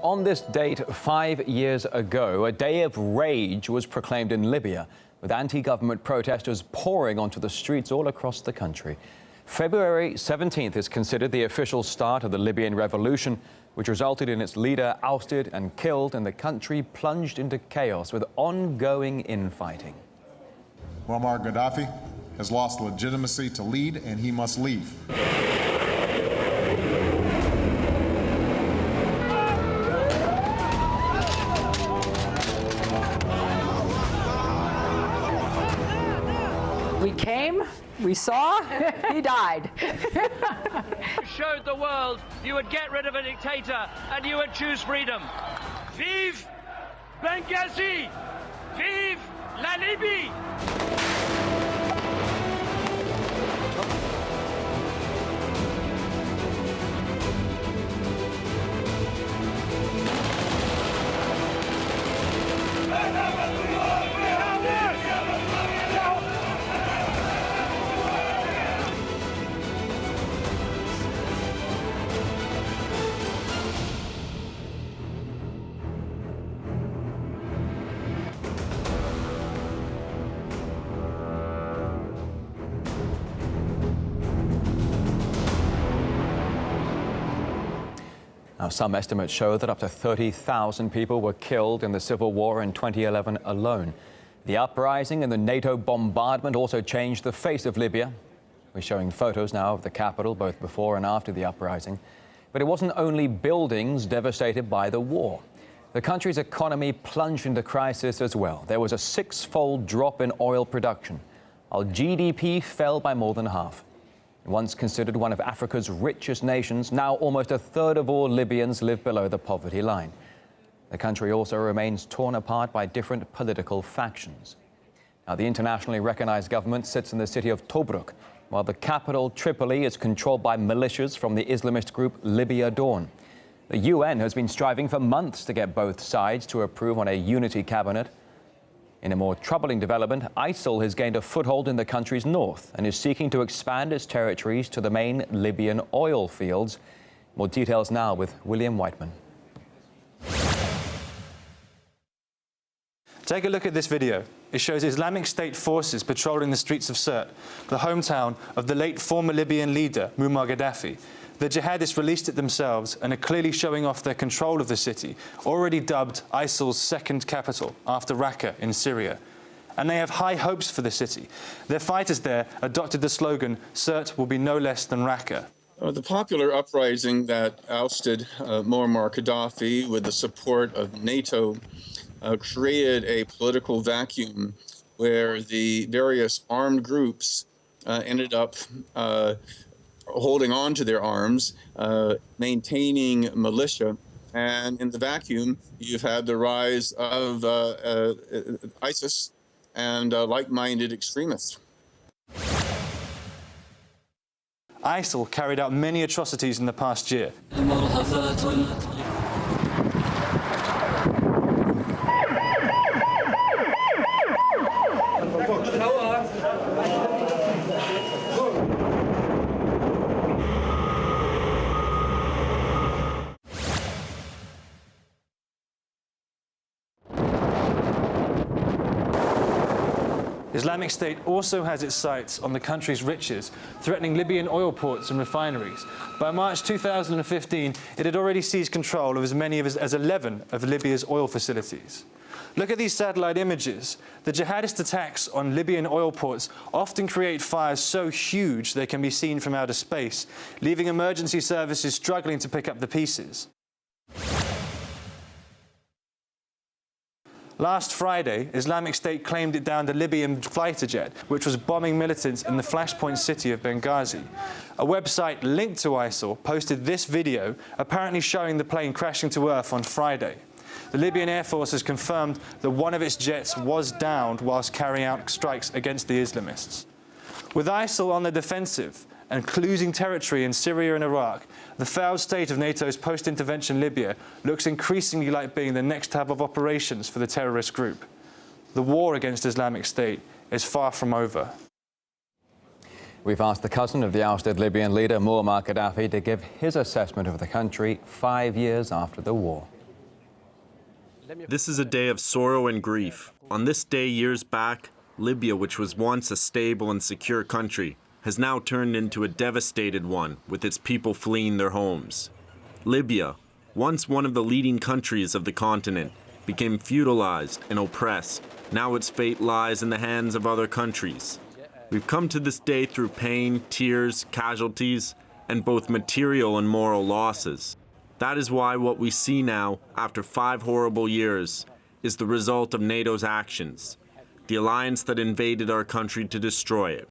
On this date 5 years ago, a day of rage was proclaimed in Libya, with anti-government protesters pouring onto the streets all across the country. February 17th is considered the official start of the Libyan revolution, which resulted in its leader ousted and killed and the country plunged into chaos with ongoing infighting. Muammar Gaddafi has lost legitimacy to lead, and he must leave. We came, we saw, he died. You showed the world you would get rid of a dictator and you would choose freedom. Vive Benghazi! Vive la Libye! Now, some estimates show that up to 30,000 people were killed in the civil war in 2011 alone. The uprising and the NATO bombardment also changed the face of Libya. We're showing photos now of the capital, both before and after the uprising. But it wasn't only buildings devastated by the war. The country's economy plunged into crisis as well. There was a six-fold drop in oil production, while GDP fell by more than half. Once considered one of Africa's richest nations, now almost a third of all Libyans live below the poverty line. The country also remains torn apart by different political factions. Now, the internationally recognized government sits in the city of Tobruk, while the capital, Tripoli, is controlled by militias from the Islamist group Libya Dawn. The UN has been striving for months to get both sides to approve on a unity cabinet. In a more troubling development, ISIL has gained a foothold in the country's north and is seeking to expand its territories to the main Libyan oil fields. More details now with William Whiteman. Take a look at this video. It shows Islamic State forces patrolling the streets of Sirte, the hometown of the late former Libyan leader, Muammar Gaddafi. The jihadists released it themselves and are clearly showing off their control of the city, already dubbed ISIL's second capital after Raqqa in Syria. And they have high hopes for the city. Their fighters there adopted the slogan, Sirte will be no less than Raqqa. The popular uprising that ousted Muammar Gaddafi with the support of NATO created a political vacuum where the various armed groups ended up holding on to their arms, maintaining militia, and in the vacuum, you've had the rise of ISIS and like-minded extremists. ISIL carried out many atrocities in the past year. Islamic State also has its sights on the country's riches, threatening Libyan oil ports and refineries. By March 2015, it had already seized control of as many as 11 of Libya's oil facilities. Look at these satellite images. The jihadist attacks on Libyan oil ports often create fires so huge they can be seen from outer space, leaving emergency services struggling to pick up the pieces. Last Friday, Islamic State claimed it downed a Libyan fighter jet, which was bombing militants in the flashpoint city of Benghazi. A website linked to ISIL posted this video, apparently showing the plane crashing to earth on Friday. The Libyan Air Force has confirmed that one of its jets was downed whilst carrying out strikes against the Islamists. With ISIL on the defensive and losing territory in Syria and Iraq, the failed state of NATO's post-intervention Libya looks increasingly like being the next hub of operations for the terrorist group. The war against Islamic State is far from over. We've asked the cousin of the ousted Libyan leader, Muammar Gaddafi, to give his assessment of the country 5 years after the war. This is a day of sorrow and grief. On this day years back, Libya, which was once a stable and secure country, has now turned into a devastated one, with its people fleeing their homes. Libya, once one of the leading countries of the continent, became feudalized and oppressed. Now its fate lies in the hands of other countries. We've come to this day through pain, tears, casualties, and both material and moral losses. That is why what we see now, after 5 horrible years, is the result of NATO's actions, the alliance that invaded our country to destroy it.